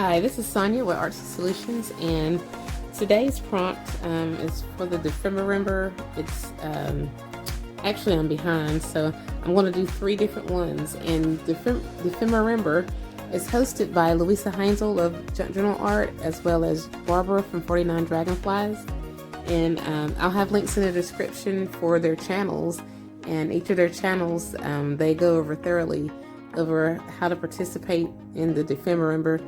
Hi, this is Sonia with Arts Solutions, and today's prompt is for the Dephemerember. It's actually I'm behind, so I'm going to do 3 different ones. And Dephemerember is hosted by Luise Heinzl of Journal Art, as well as Barbara from 49 Dragonflies. And I'll have links in the description for their channels. And each of their channels, they go over thoroughly over how to participate in the Dephemerember.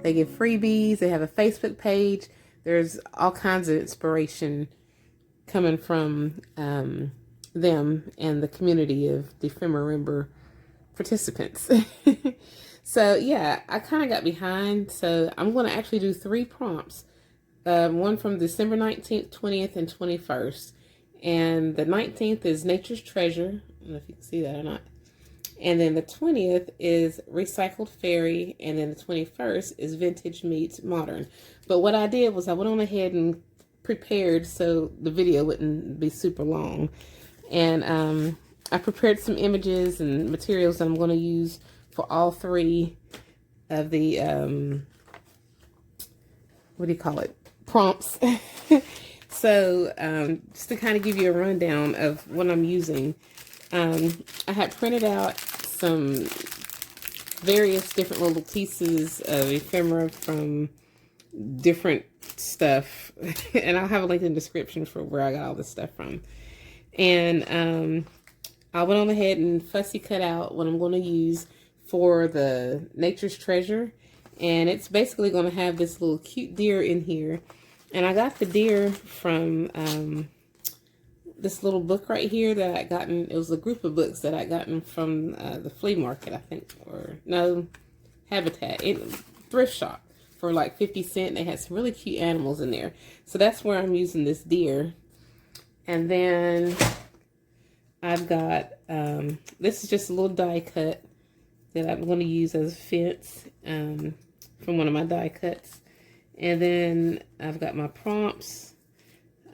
They give freebies, they have a Facebook page. There's all kinds of inspiration coming from them and the community of Dephemerember participants. So yeah, I kind of got behind, so I'm going to actually do 3 prompts. One from December 19th, 20th, and 21st. And the 19th is Nature's Treasure. I don't know if you can see that or not. And then the 20th is Recycled Fairy. And then the 21st is Vintage Meets Modern. But what I did was I went on ahead and prepared so the video wouldn't be super long. And I prepared some images and materials that I'm going to use for all 3 of the, what do you call it? Prompts. So just to kind of give you a rundown of what I'm using, I had printed out some various different little pieces of ephemera from different stuff, and I'll have a link in the description for where I got all this stuff from. And I went on ahead and fussy cut out what I'm going to use for the Nature's Treasure, and it's basically going to have this little cute deer in here. And I got the deer from this little book right here that I gotten. It was a group of books that I gotten from the flea market, I think, or no, Habitat, thrift shop for like 50 cents. They had some really cute animals in there. So that's where I'm using this deer. And then I've got, this is just a little die cut that I'm going to use as a fence from one of my die cuts. And then I've got my prompts.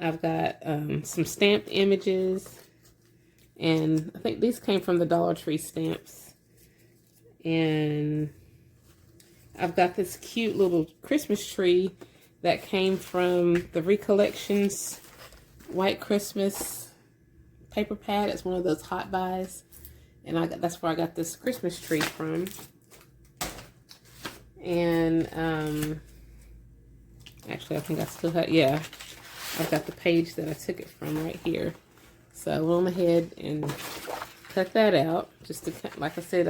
I've got some stamped images. And I think these came from the Dollar Tree stamps. And I've got this cute little Christmas tree that came from the Recollections White Christmas paper pad. It's one of those hot buys. And that's where I got this Christmas tree from. And actually, I think I still have, yeah, I've got the page that I took it from right here. So I went ahead and cut that out. Just to, like I said,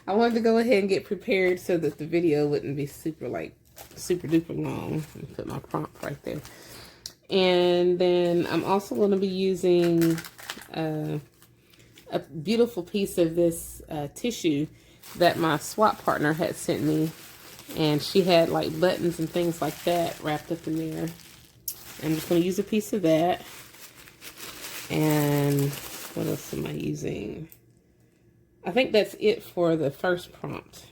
I wanted to go ahead and get prepared so that the video wouldn't be super duper long. And put my prompt right there. And then I'm also going to be using a beautiful piece of this tissue that my swap partner had sent me. And she had like buttons and things like that wrapped up in there. I'm just going to use a piece of that. And what else am I using? I think that's it for the first prompt.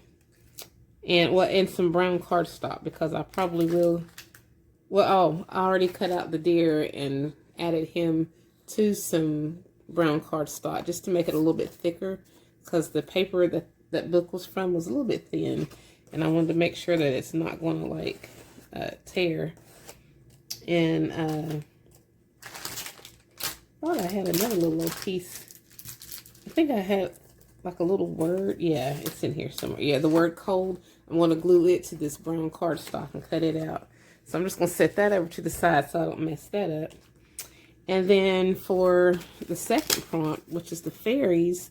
And some brown cardstock, because I probably will. Well, I already cut out the deer and added him to some brown cardstock just to make it a little bit thicker, because the paper that book was from was a little bit thin. And I wanted to make sure that it's not going to like tear. And I thought I had another little piece. I think I had like a little word. Yeah, it's in here somewhere. Yeah, the word cold. I'm going to glue it to this brown cardstock and cut it out. So I'm just going to set that over to the side so I don't mess that up. And then for the second prompt, which is the fairies,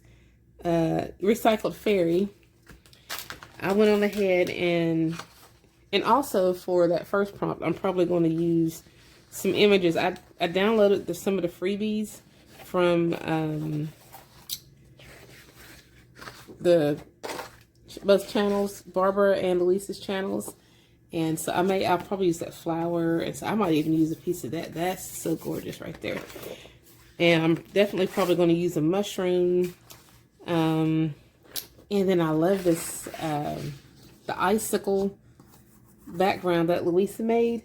Recycled Fairy, I went on ahead and also for that first prompt, I'm probably going to use some images. I downloaded some of the freebies from both channels, Barbara and Luise's channels. And so I'll probably use that flower. And so I might even use a piece of that. That's so gorgeous right there. And I'm definitely probably going to use a mushroom. And then I love this, the icicle background that Luise made.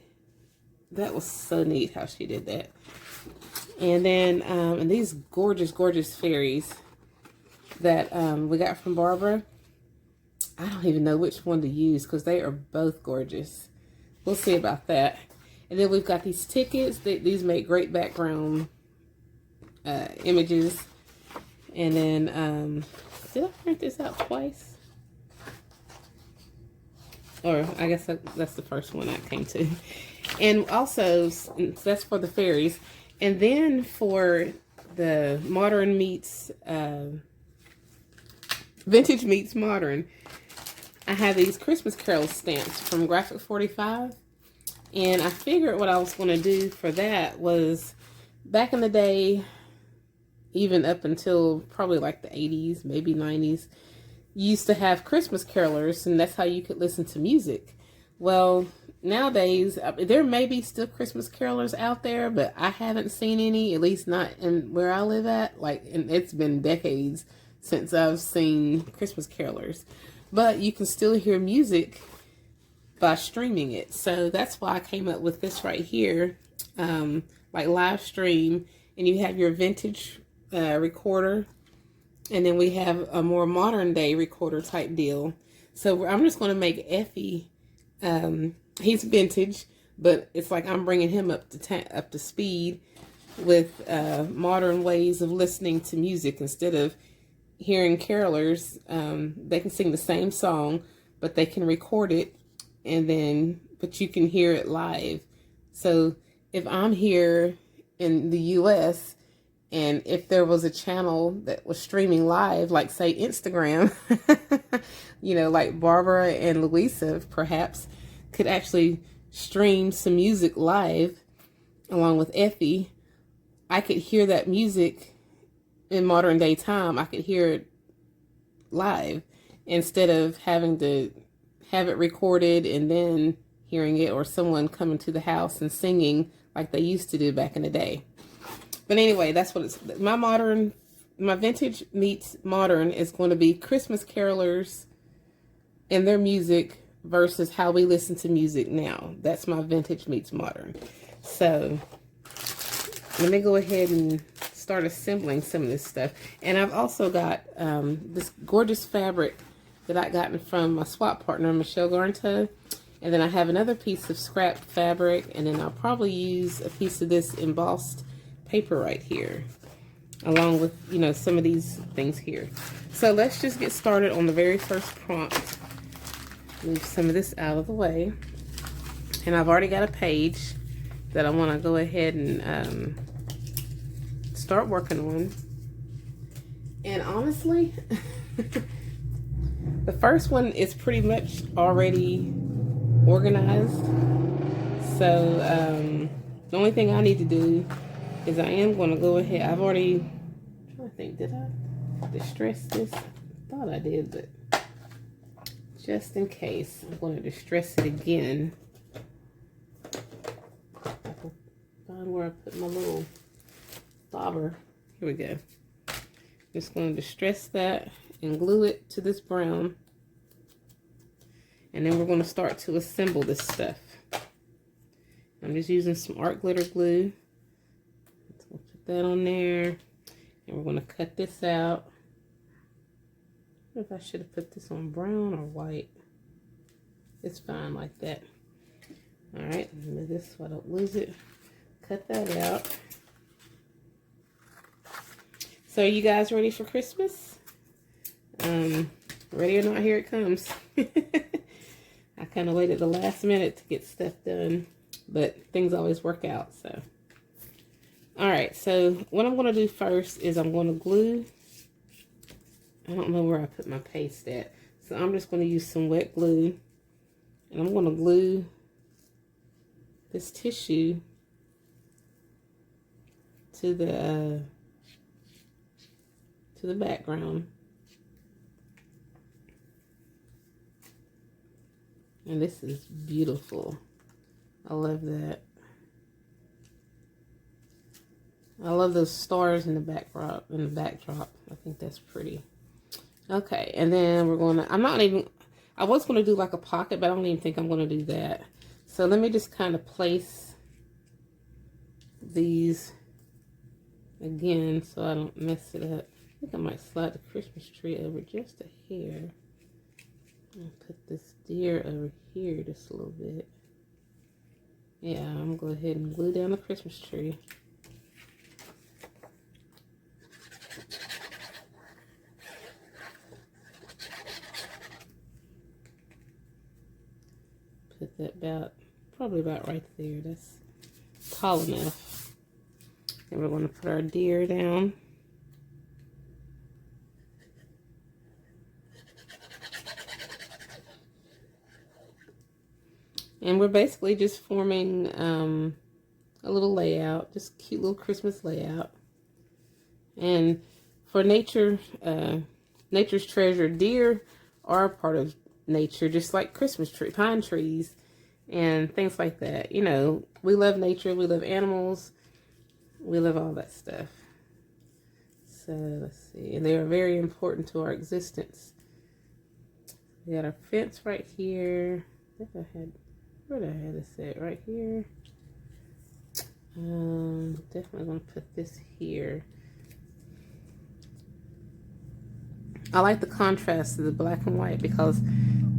That was so neat how she did that. And then, and these gorgeous, gorgeous fairies that we got from Barbara. I don't even know which one to use because they are both gorgeous. We'll see about that. And then we've got these tickets. These make great background images. And then, did I print this out twice? Or I guess that's the first one I came to. And also, that's for the fairies. And then for the modern meets, vintage meets modern, I have these Christmas Carol stamps from Graphic 45. And I figured what I was going to do for that was, back in the day, even up until probably like the 80s, maybe 90s, you used to have Christmas carolers, and that's how you could listen to music. Well, nowadays, there may be still Christmas carolers out there, but I haven't seen any, at least not in where I live at. Like, and it's been decades since I've seen Christmas carolers. But you can still hear music by streaming it. So that's why I came up with this right here, like live stream, and you have your vintage recorder, and then we have a more modern day recorder type deal. So I'm just going to make Effie, he's vintage, but it's like I'm bringing him up to speed with modern ways of listening to music. Instead of hearing carolers, they can sing the same song, but they can record it, but you can hear it live. So if I'm here in the US, and if there was a channel that was streaming live, like say Instagram, you know, like Barbara and Luise perhaps could actually stream some music live along with Effie, I could hear that music in modern day time. I could hear it live instead of having to have it recorded and then hearing it, or someone coming to the house and singing like they used to do back in the day. But anyway, that's what it's, my vintage meets modern is going to be Christmas carolers and their music versus how we listen to music now. That's my vintage meets modern. So let me go ahead and start assembling some of this stuff. And I've also got this gorgeous fabric that I gotten from my swap partner, Michelle Garnta. And then I have another piece of scrap fabric, and then I'll probably use a piece of this embossed paper right here, along with, you know, some of these things here. So let's just get started on the very first prompt. Move some of this out of the way. And I've already got a page that I want to go ahead and start working on. And honestly, the first one is pretty much already organized. So the only thing I need to do is I am going to go ahead. I've already, I'm trying to think, did I distress this? I thought I did, but just in case, I'm going to distress it again. Find where I put my little bobber. Here we go. Just going to distress that and glue it to this brown. And then we're going to start to assemble this stuff. I'm just using some art glitter glue. We'll put that on there. And we're going to cut this out. I don't know if I should have put this on brown or white. It's fine like that. Alright, move this so I don't lose it. Cut that out. So are you guys ready for Christmas? Ready or not, here it comes. I kind of waited the last minute to get stuff done, but things always work out, so. Alright, so what I'm going to do first is I'm going to glue. I don't know where I put my paste at, so I'm just going to use some wet glue, and I'm going to glue this tissue to the background. And this is beautiful. I love that. I love those stars in the backdrop. I think that's pretty. Okay, and then we're gonna, I was gonna do like a pocket, but I don't even think I'm gonna do that. So let me just kind of place these again so I don't mess it up. I think I might slide the Christmas tree over just a hair. I'll put this deer over here just a little bit. Yeah, I'm gonna go ahead and glue down the Christmas tree. Put that probably about right there. That's tall enough. And we're going to put our deer down. And we're basically just forming a little layout, just cute little Christmas layout. And for nature's treasure, deer are a part of nature, just like Christmas tree, pine trees, and things like that. You know, we love nature, we love animals, we love all that stuff. So let's see, and they are very important to our existence. We got our fence right here. I think I had, where did I have this at? Right here. Definitely gonna put this here. I like the contrast of the black and white because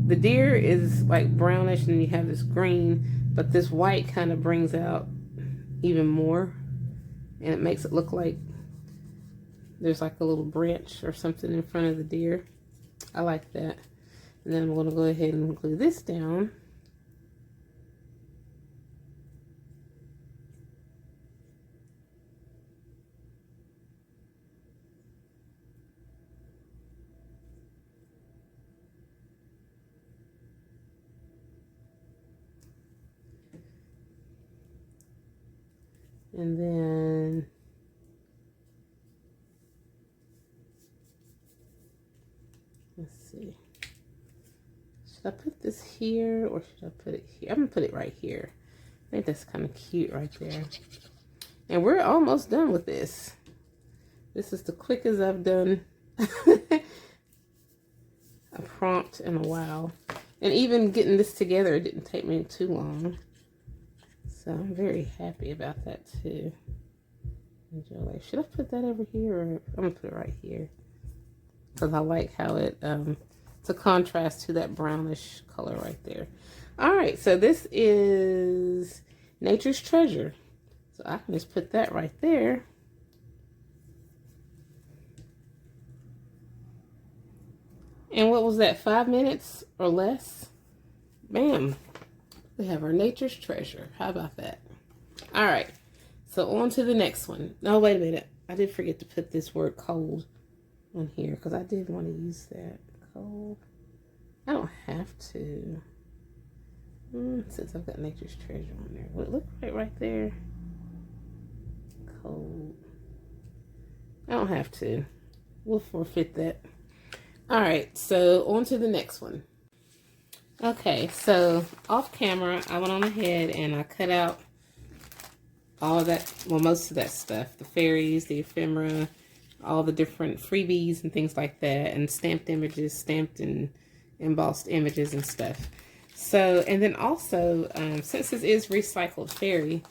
the deer is like brownish and you have this green, but this white kind of brings out even more, and it makes it look like there's like a little branch or something in front of the deer. I like that. And then I'm going to go ahead and glue this down. And then let's see. Should I put this here or should I put it here? I'm going to put it right here. I think that's kind of cute right there. And we're almost done with this. This is the quickest I've done a prompt in a while. And even getting this together, it didn't take me too long. So I'm very happy about that too. Should I put that over here or I'm going to put it right here? Because I like how it, it's a contrast to that brownish color right there. All right, so this is Nature's Treasure. So I can just put that right there. And what was that, 5 minutes or less? Bam. We have our Nature's Treasure. How about that? All right, so on to the next one. No, wait a minute. I did forget to put this word cold on here because I did want to use that. Cold. I don't have to. Since I've got Nature's Treasure on there. Will it look right there? Cold. I don't have to. We'll forfeit that. All right, so on to the next one. Okay, so off camera, I went on ahead and I cut out all of that, well, most of that stuff, the fairies, the ephemera, all the different freebies and things like that, and stamped images, stamped and embossed images and stuff. So, and then also, since this is recycled fairy,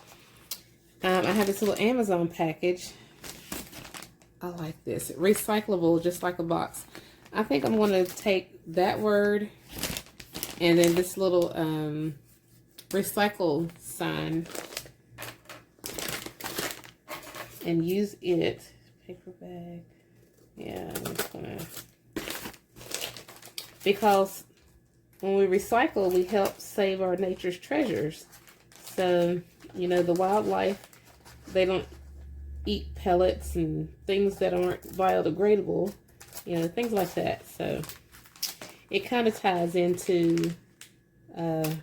I have this little Amazon package. I like this. Recyclable, just like a box. I think I'm going to take that word and then this little recycle sign and use it. Paper bag. Yeah, I'm just gonna, because when we recycle, we help save our nature's treasures. So, you know, the wildlife, they don't eat pellets and things that aren't biodegradable, you know, things like that. So it kind of ties into, I'm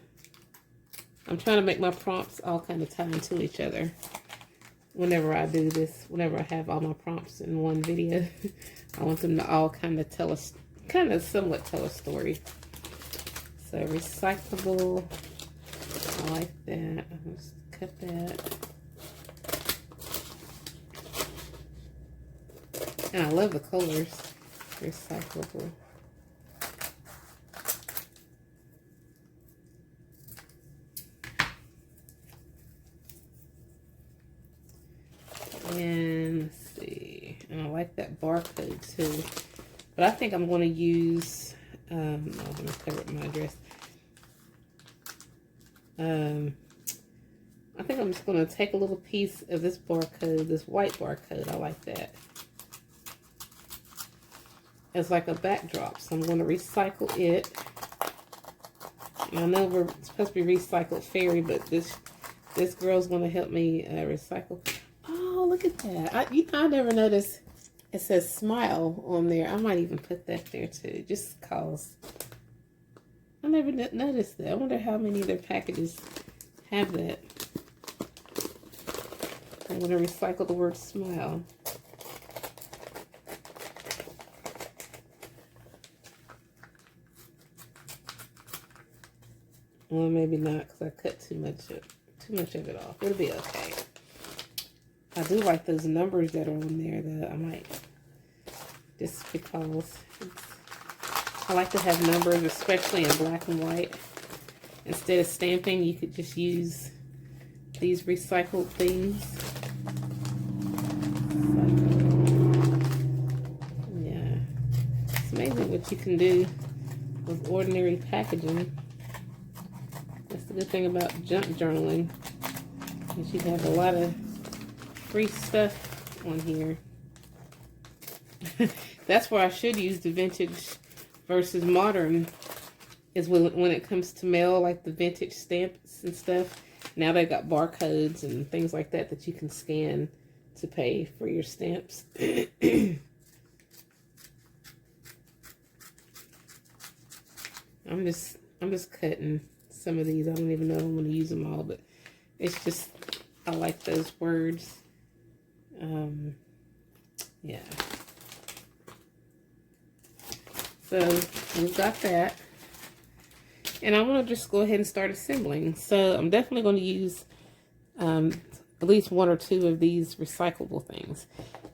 trying to make my prompts all kind of tie into each other. Whenever I do this, whenever I have all my prompts in one video, I want them to all kind of tell us, somewhat tell a story. So recyclable, I like that. I'm just cut that. And I love the colors. Recyclable. And let's see, and I like that barcode too, but I think I'm going to use No, I'm going to cover up my address. I think I'm just going to take a little piece of this barcode, this white barcode. I like that. As like a backdrop. So I'm going to recycle it. And I know we're supposed to be recycled fairy, but this girl's going to help me recycle. Oh, look at that. I never noticed it says smile on there. I might even put that there too, just cause. I never noticed that. I wonder how many of their packages have that. I'm going to recycle the word smile. Well, maybe not, because I cut too much of it off. It'll be okay. I do like those numbers that are on there, though. I might, just because I like to have numbers, especially in black and white. Instead of stamping, you could just use these recycled things. Yeah. It's amazing what you can do with ordinary packaging. That's the good thing about junk journaling. Is you have a lot of free stuff on here. That's where I should use the vintage versus modern, is when it comes to mail, like the vintage stamps and stuff. Now they've got barcodes and things like that that you can scan to pay for your stamps. I'm just cutting some of these. I don't even know if I'm going to use them all, but it's just, I like those words. Yeah. So we've got that. And I want to just go ahead and start assembling. So I'm definitely going to use at least one or two of these recyclable things.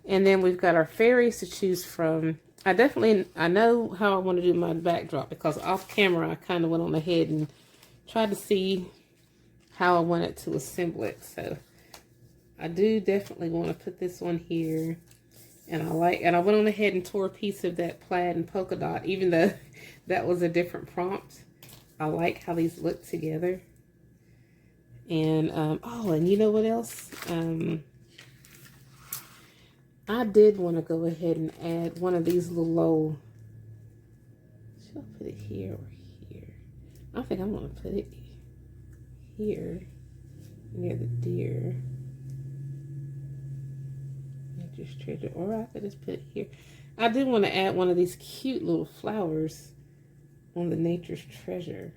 And then we've got our fairies to choose from. I know how I want to do my backdrop, because off camera I kind of went on ahead and tried to see how I wanted to assemble it. So I do definitely want to put this one here. And I went on ahead and tore a piece of that plaid and polka dot, even though that was a different prompt. I like how these look together. And, and you know what else? I did want to go ahead and add one of these little should I put it here or here? I think I'm going to put it here, near the deer. Nature's treasure. Or I could just put it here. I did want to add one of these cute little flowers on the nature's treasure.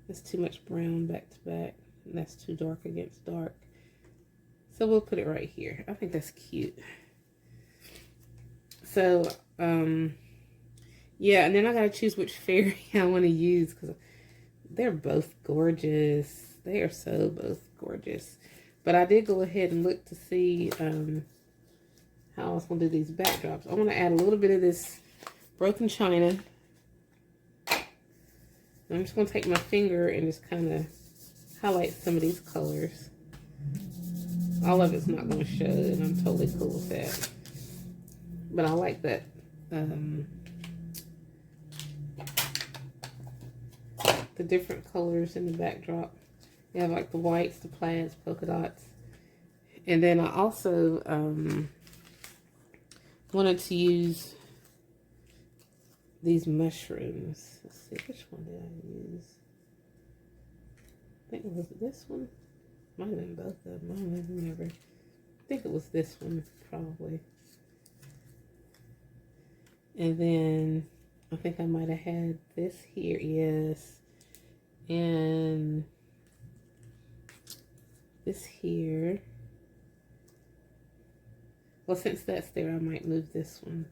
That's too much brown back to back. And that's too dark against dark. So we'll put it right here. I think that's cute. So, yeah, and then I gotta choose which fairy I want to use, because they're both gorgeous. They are so both gorgeous. But I did go ahead and look to see how I was going to do these backdrops. I want to add a little bit of this broken china. I'm just going to take my finger and just kind of highlight some of these colors. All of it's not going to show, and I'm totally cool with that. But I like that. The different colors in the backdrop. You have like the whites, the plaids, polka dots. And then I also wanted to use these mushrooms. Let's see, which one did I use? I think it was this one. Might have been both of them. I don't even remember. I think it was this one, probably. And then I think I might have had this here, yes. And this here. Well, since that's there, I might move this one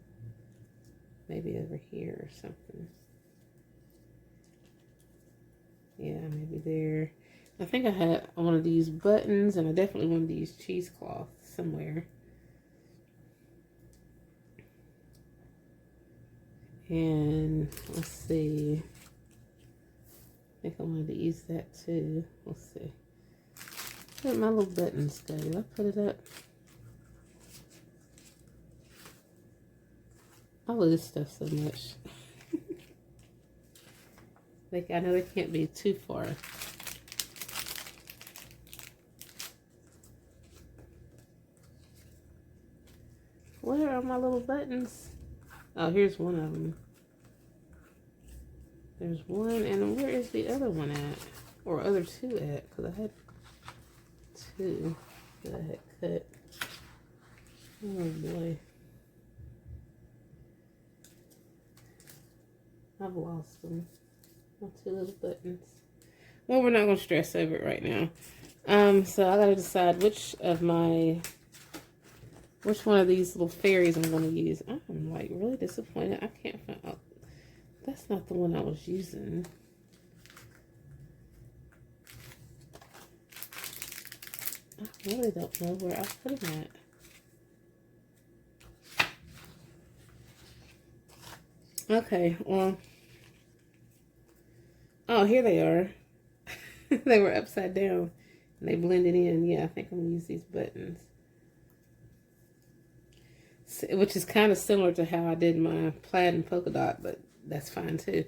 maybe over here or something. Yeah, maybe there. I think I had one of these buttons, and I definitely wanted to use cheesecloth somewhere. And let's see. I think I wanted to use that too. Let's see. Where'd my little buttons go? Did I put it up? I lose stuff so much. I know they can't be too far. Where are my little buttons? Oh, here's one of them. There's one, and where is the other one at? Or other two at? Because I had two that I had cut. Oh boy. I've lost them. My two little buttons. Well, we're not going to stress over it right now. So I got to decide which one of these little fairies I'm going to use. I'm like really disappointed. I can't find out. That's not the one I was using. I really don't know where I put them at. Okay, well. Oh, here they are. They were upside down. And they blended in. Yeah, I think I'm going to use these buttons. Which is kind of similar to how I did my plaid and polka dot, but that's fine too.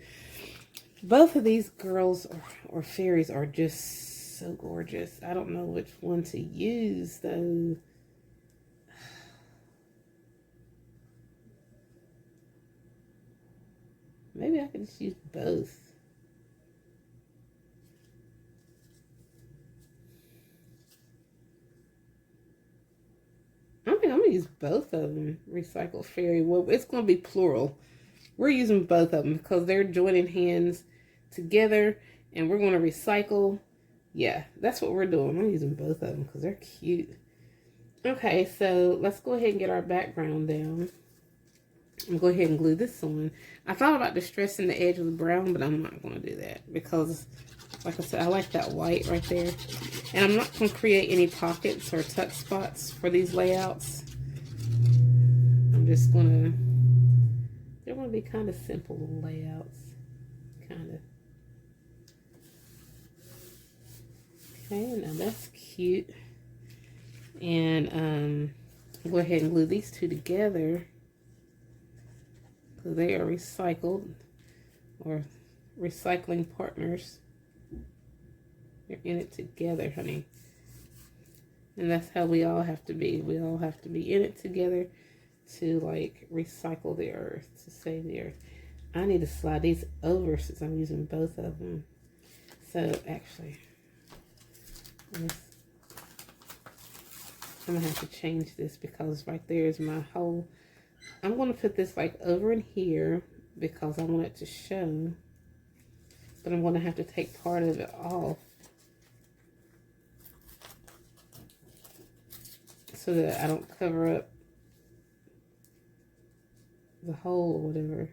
Both of these girls or fairies are just so gorgeous. I don't know which one to use though. Maybe I could just use both. I think I'm going to use both of them. Recycle fairy. Well, it's going to be plural. We're using both of them because they're joining hands together and we're going to recycle. Yeah, that's what we're doing. I'm using both of them because they're cute. Okay, so let's go ahead and get our background down. I'm going to go ahead and glue this on. I thought about distressing the edge with brown, but I'm not going to do that because, like I said, I like that white right there. And I'm not going to create any pockets or tuck spots for these layouts. I'm just going to, they're going to be kind of simple little layouts. Kind of. Okay, now that's cute. And I'll go ahead and glue these two together. Because they are recycled or recycling partners. They're in it together, honey. And that's how we all have to be. We all have to be in it together to like recycle the earth, to save the earth. I need to slide these over since I'm using both of them. So actually, I'm gonna have to change this because right there is my whole. I'm gonna put this like over in here because I want it to show. But I'm gonna have to take part of it off so that I don't cover up the hole or whatever.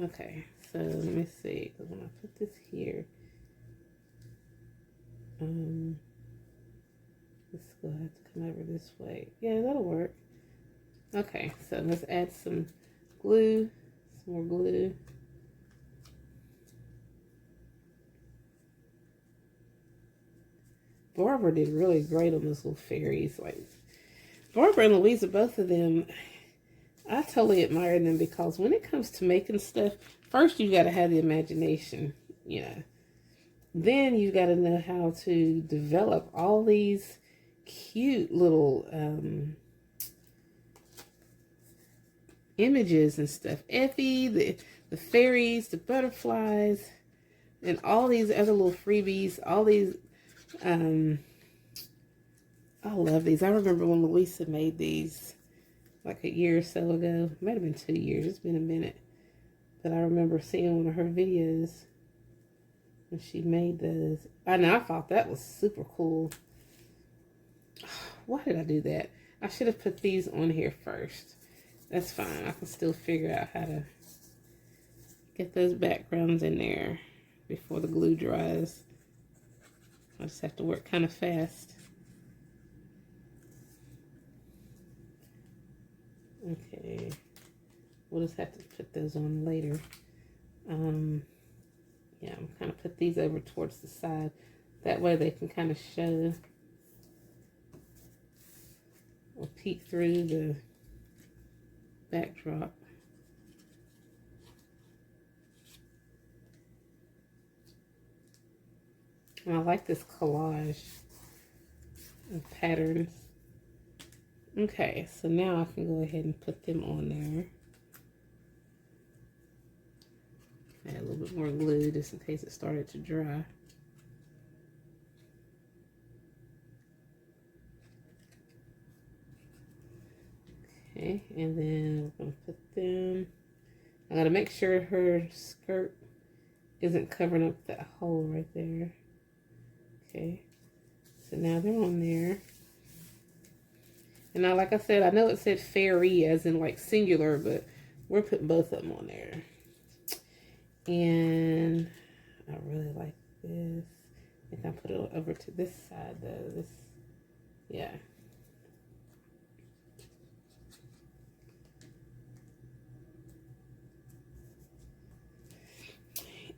Okay, so let me see, because when I put this here, this is going to have to come over this way. Yeah, that'll work. Okay, so let's add some glue, some more glue. Barbara did really great on those little fairies. Like Barbara and Luise, both of them, I totally admire them because when it comes to making stuff, first you got to have the imagination, you know. Then you got to know how to develop all these cute little images and stuff. Effie, the fairies, the butterflies, and all these other little freebies, all these, I love these. I remember when Luise made these like a year or so ago. It might have been 2 years. It's been a minute. But I remember seeing one of her videos when she made those. I know, I thought that was super cool. Why did I do that? I should have put these on here first. That's fine. I can still figure out how to get those backgrounds in there before the glue dries. I just have to work kind of fast. Okay. We'll just have to put those on later. Yeah, I'm kind of put these over towards the side. That way they can kind of show or peek through the backdrop. And I like this collage of patterns. Okay, so now I can go ahead and put them on there. Add a little bit more glue just in case it started to dry. Okay, and then we're going to put them. I got to make sure her skirt isn't covering up that hole right there. Okay, so now they're on there. And now, like I said, I know it said fairy as in like singular, but we're putting both of them on there. And I really like this. I think I put it over to this side though. This, yeah.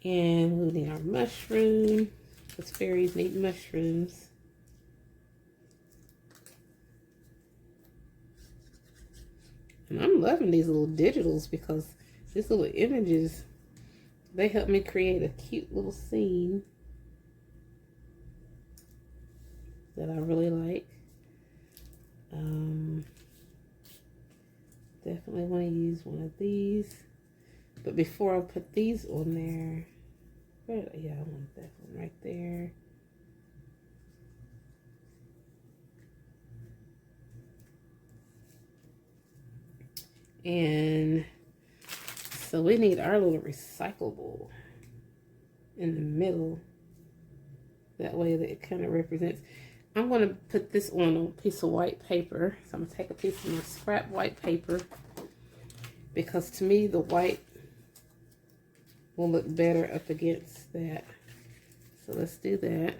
And we need our mushroom, because fairies need mushrooms. And I'm loving these little digitals because these little images, they help me create a cute little scene that I really like. Definitely want to use one of these. But before I put these on there, yeah, I want that one right there. And so we need our little recyclable in the middle. That way that it kind of represents. I'm going to put this on a piece of white paper. So I'm going to take a piece of my scrap white paper, because to me the white will look better up against that. So let's do that.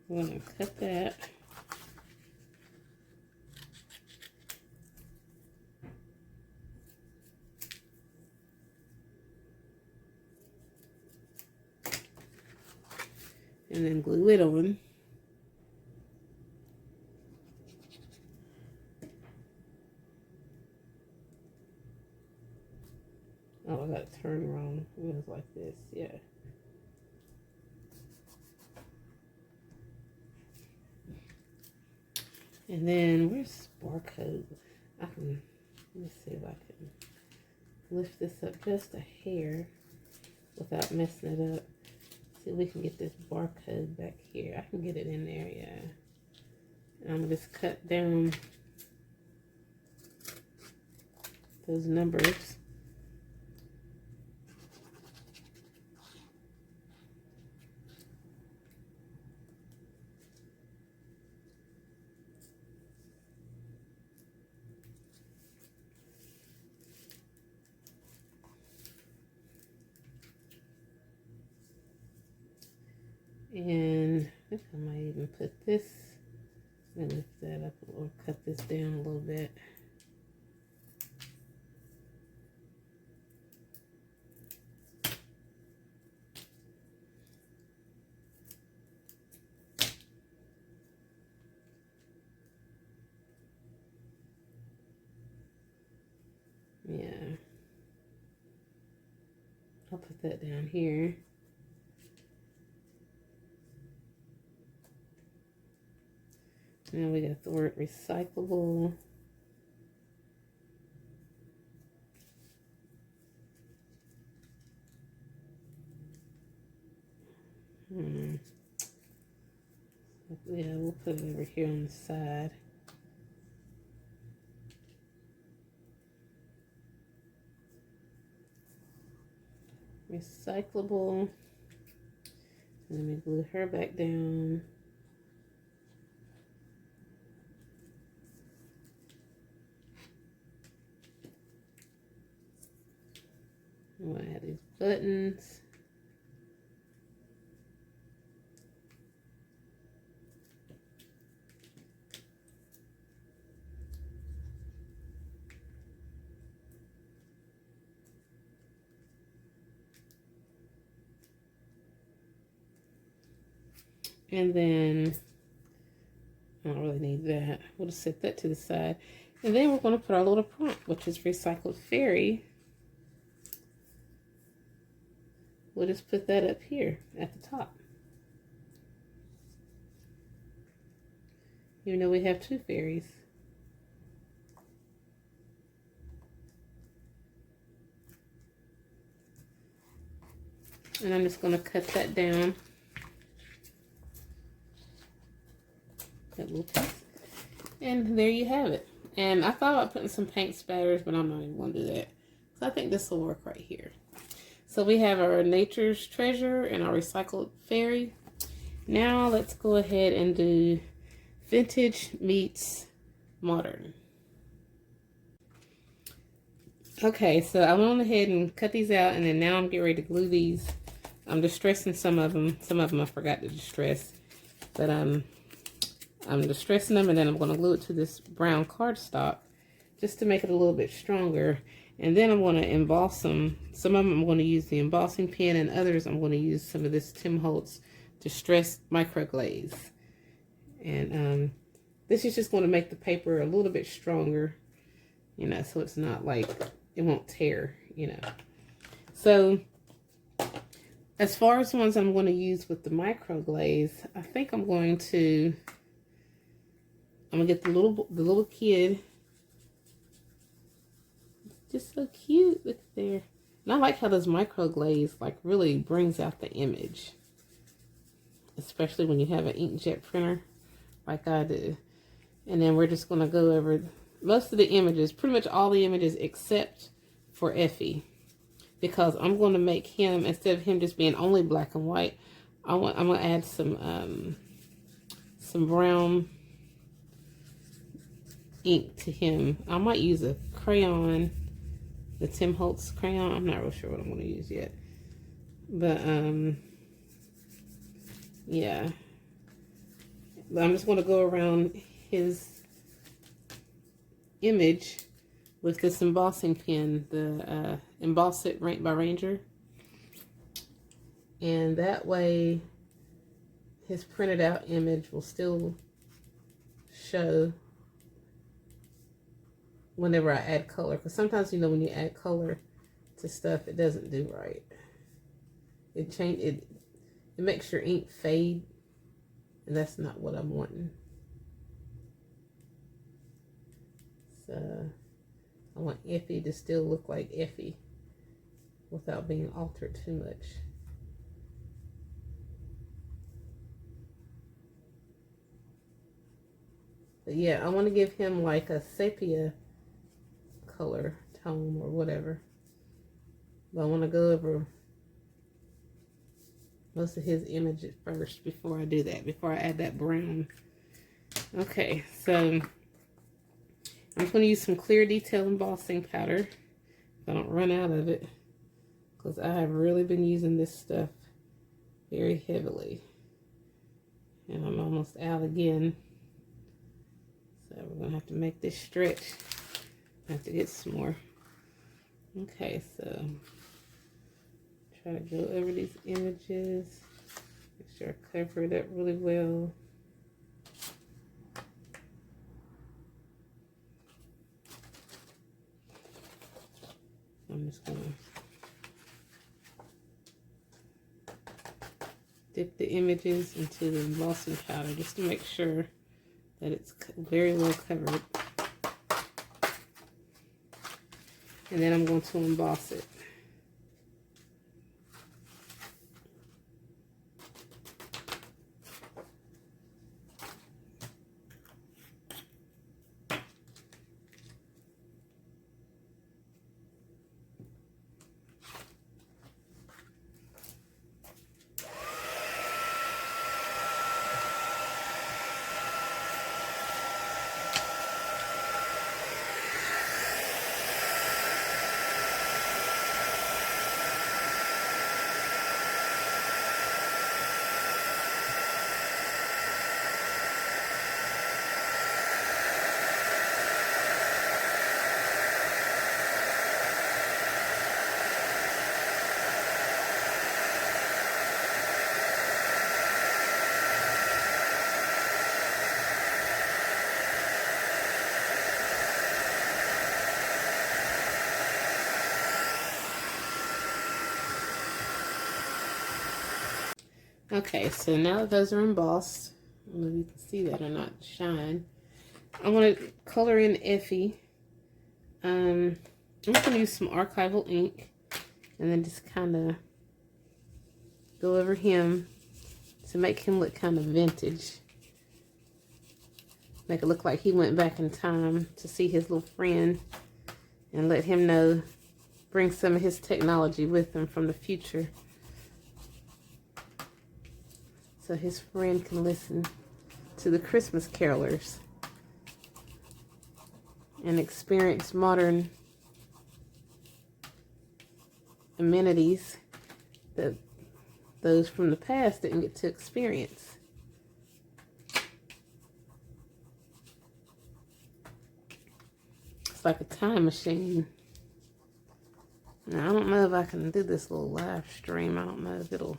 I'm going to cut that. And then glue it on. Oh, I got it turned wrong. It was like this, yeah. And then where's barcode? Let me see if I can lift this up just a hair without messing it up. See if we can get this barcode back here. I can get it in there, yeah. And I'm gonna just cut down those numbers. And I think I might even put this, and lift that up or cut this down a little bit. Yeah. I'll put that down here. Now we got the word recyclable. Yeah, we'll put it over here on the side. Recyclable. Let me glue her back down. I'm gonna add these buttons. And then I don't really really need that. We'll just set that to the side. And then we're going to put our little prompt, which is recycled fairy. We'll just put that up here at the top. Even though we have 2 fairies. And I'm just going to cut that down. That little piece. And there you have it. And I thought about putting some paint spatters, but I'm not even going to do that. So I think this will work right here. So we have our nature's treasure and our recycled fairy. Now let's go ahead and do vintage meets modern. Okay, so I went ahead and cut these out, and then now I'm getting ready to glue these. I'm distressing some of them. Some of them I forgot to distress, but I'm distressing them, and then I'm going to glue it to this brown cardstock just to make it a little bit stronger. And then I'm going to emboss them. Some of them I'm going to use the embossing pen, and others I'm going to use some of this Tim Holtz Distress Micro Glaze. And this is just going to make the paper a little bit stronger, you know, so it's not like it won't tear, you know. So as far as the ones I'm going to use with the micro glaze, I think I'm going to get the little kid. Just so cute. Look there. And I like how this micro glaze like really brings out the image, especially when you have an inkjet printer like I do. And then we're just going to go over most of the images, pretty much all the images except for Effie, because I'm going to make him, instead of him just being only black and white, I'm going to add some brown ink to him. I might use a crayon, the Tim Holtz crayon. I'm not real sure what I'm going to use yet, but yeah. But I'm just going to go around his image with this embossing pen, the Emboss It by Ranger. And that way his printed out image will still show whenever I add color. Because sometimes, you know, when you add color to stuff, it doesn't do right. It makes your ink fade. And that's not what I'm wanting. So I want Effie to still look like Effie without being altered too much. But yeah, I want to give him like a sepia color tone or whatever. But I want to go over most of his images first before I do that, before I add that brown. Okay, so I'm just going to use some clear detail embossing powder if I don't run out of it, because I have really been using this stuff very heavily. And I'm almost out again. So we're going to have to make this stretch. I have to get some more. Okay, so try to go over these images. Make sure I cover it up really well. I'm just going to dip the images into the embossing powder just to make sure that it's very well covered. And then I'm going to emboss it. Okay, so now that those are embossed, I don't know if you can see that or not, shine. I want to color in Effie. I'm just going to use some archival ink and then just kind of go over him to make him look kind of vintage. Make it look like he went back in time to see his little friend and let him know, bring some of his technology with him from the future. So his friend can listen to the Christmas carolers and experience modern amenities that those from the past didn't get to experience. It's like a time machine. Now, I don't know if I can do this little live stream. I don't know if it'll...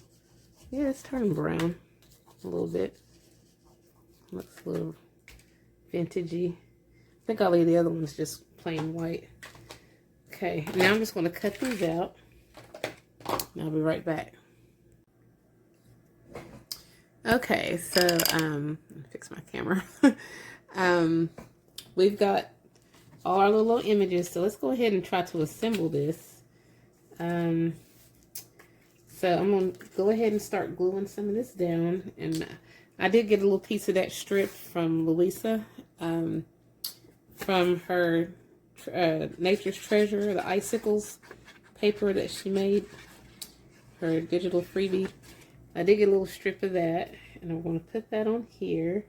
Yeah, it's turning brown a little bit. Looks a little vintagey. I think I'll leave the other ones just plain white. Okay, now I'm just going to cut these out. And I'll be right back. Okay, so fix my camera. We've got all our little images, so let's go ahead and try to assemble this. So I'm going to go ahead and start gluing some of this down. And I did get a little piece of that strip from Luise, from her Nature's Treasure, the icicles paper that she made, her digital freebie. I did get a little strip of that, and I'm going to put that on here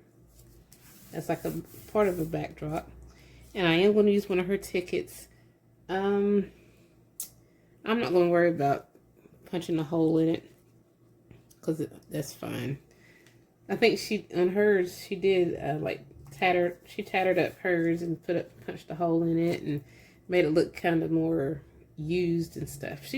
as like a part of a backdrop. And I am going to use one of her tickets. I'm not going to worry about punching a hole in it, because that's fine. I think on hers, she did like she tattered up hers and punched a hole in it and made it look kind of more used and stuff.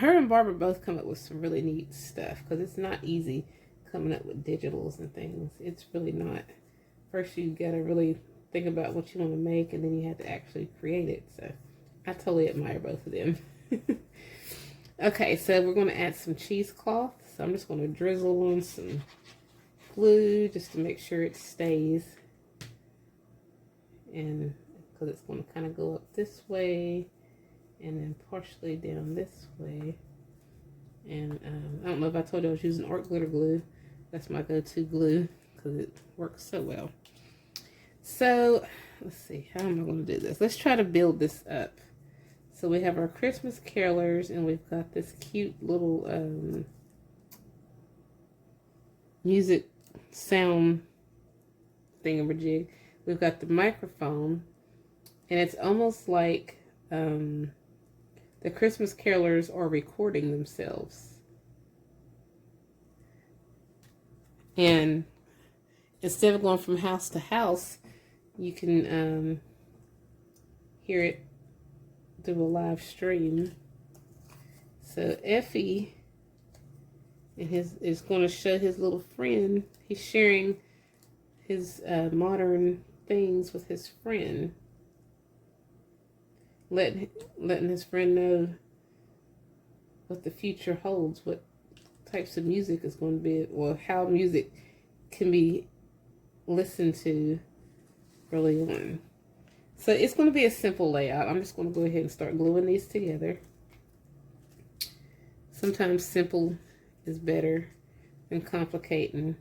Her and Barbara both come up with some really neat stuff, because it's not easy coming up with digitals and things. It's really not. First, you got to really think about what you want to make, and then you have to actually create it. So I totally admire both of them. Okay, so we're going to add some cheesecloth. So I'm just going to drizzle on some glue just to make sure it stays. And because it's going to kind of go up this way and then partially down this way. And I don't know if I told you I was using art glitter glue. That's my go-to glue because it works so well. So let's see, how am I going to do this? Let's try to build this up. So we have our Christmas carolers, and we've got this cute little music sound thingamajig. We've got the microphone, and it's almost like the Christmas carolers are recording themselves. And instead of going from house to house, you can hear it through a live stream. So Effie is going to show his little friend. He's sharing his modern things with his friend, letting his friend know what the future holds, what types of music is going to be, or how music can be listened to early on. So it's going to be a simple layout. I'm just going to go ahead and start gluing these together. Sometimes simple is better than complicating.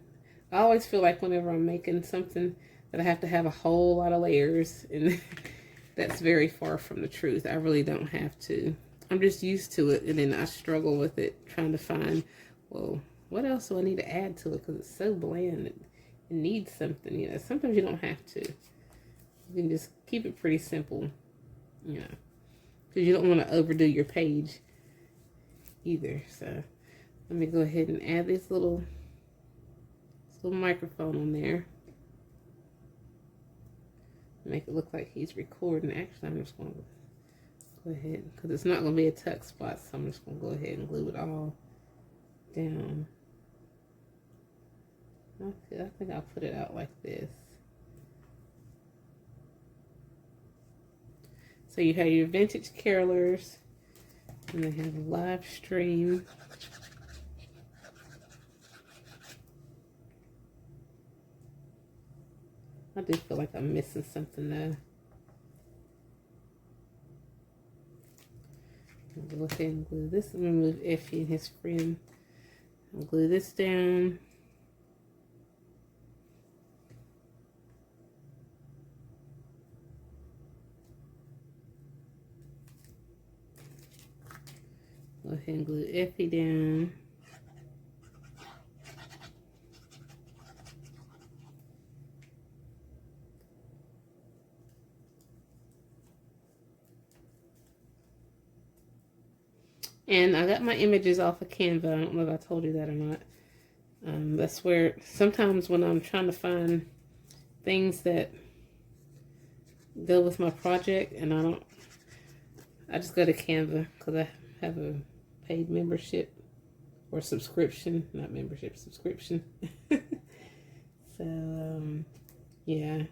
I always feel like whenever I'm making something that I have to have a whole lot of layers, and that's very far from the truth. I really don't have to. I'm just used to it, and then I struggle with it, trying to find, well, what else do I need to add to it, because it's so bland. It needs something, you know. Sometimes you don't have to. You can just keep it pretty simple, you know, because you don't want to overdo your page either. So let me go ahead and add this little microphone on there. Make it look like he's recording. Actually, I'm just going to go ahead, because it's not going to be a tuck spot, so I'm just going to go ahead and glue it all down. Okay, I think I'll put it out like this. So you have your vintage carolers, and they have a live stream. do feel like I'm missing something though. I'll go ahead and glue this. I'm going to move Effie and his friend. I'll glue this down. Go ahead and glue Effie down. And I got my images off of Canva. I don't know if I told you that or not. That's where sometimes when I'm trying to find things that go with my project and I just go to Canva because I have a paid membership or subscription, not membership, subscription. So, yeah,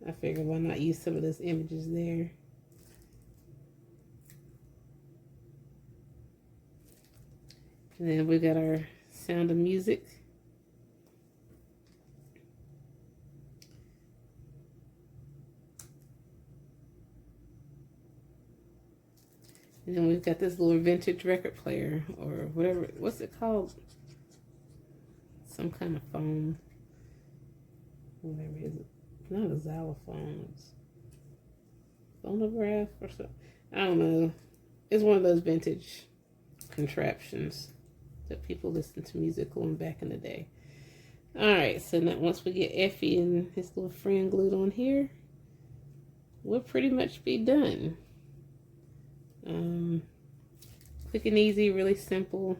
I figured why not use some of those images there. And then we got our Sound of Music. And then we've got this little vintage record player or whatever. What's it called? Some kind of phone. Whatever it is. It's not a xylophone. It's phonograph or something. I don't know. It's one of those vintage contraptions that people listen to music on back in the day. Alright, so now once we get Effie and his little friend glued on here, we'll pretty much be done. Quick and easy, really simple.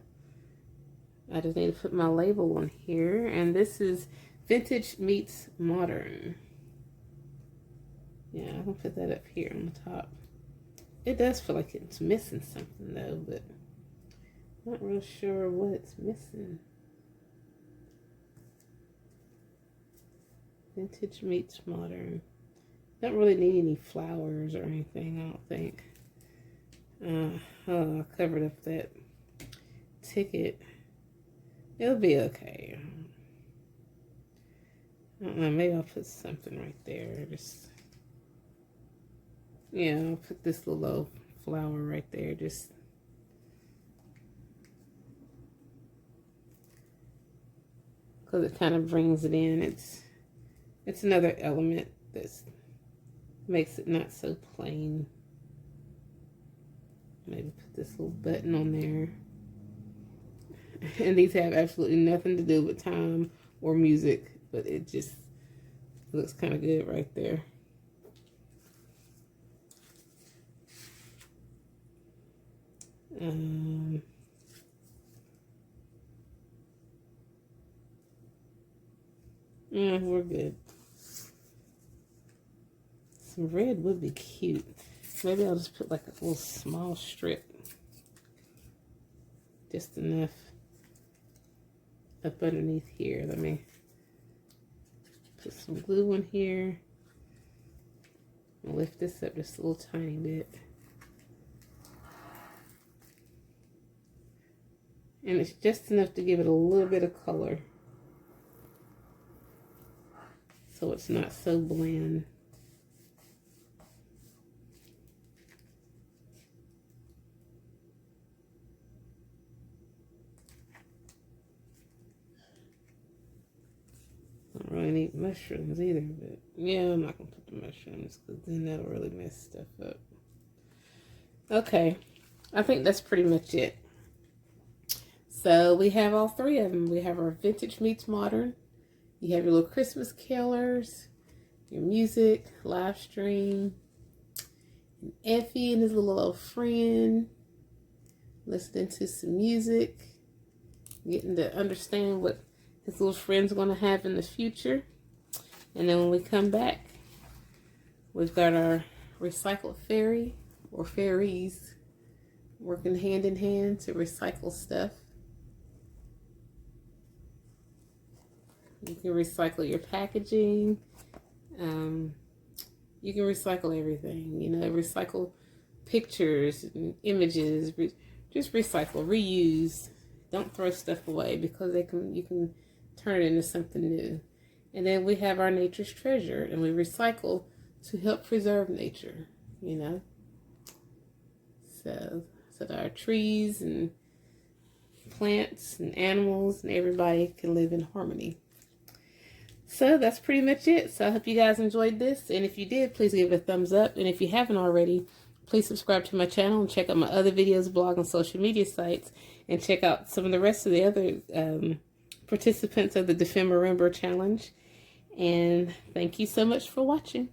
I just need to put my label on here, and this is Vintage Meets Modern. Yeah, I'm gonna put that up here on the top. It does feel like it's missing something though, but I'm not real sure what it's missing. Vintage Meets Modern. Don't really need any flowers or anything, I don't think. I covered up that ticket. It'll be okay. I don't know, maybe I'll put something right there. Just, yeah, I'll put this little flower right there. Just, because it kind of brings it in. It's another element that makes it not so plain. Maybe put this little button on there. And these have absolutely nothing to do with time or music, but it just looks kind of good right there. Yeah, we're good. Some red would be cute. Maybe I'll just put like a little small strip. Just enough up underneath here. Let me put some glue in here. I'll lift this up just a little tiny bit. And it's just enough to give it a little bit of color, so it's not so bland. I don't really need mushrooms either, but yeah, I'm not going to put the mushrooms because then that'll really mess stuff up. Okay, I think that's pretty much it. So we have all three of them. We have our Vintage Meets Modern. You have your little Christmas carolers, your music, live stream, and Effie and his little old friend, listening to some music, getting to understand what his little friend's going to have in the future. And then when we come back, we've got our recycled fairy or fairies working hand in hand to recycle stuff. You can recycle your packaging. You can recycle everything. You know, recycle pictures and images. Just recycle, reuse. Don't throw stuff away because you can turn it into something new. And then we have our nature's treasure, and we recycle to help preserve nature, you know. So that our trees and plants and animals and everybody can live in harmony. So that's pretty much it. So I hope you guys enjoyed this. And if you did, please give it a thumbs up. And if you haven't already, please subscribe to my channel and check out my other videos, blog, and social media sites. And check out some of the rest of the other participants of the Dephemerember challenge. And thank you so much for watching.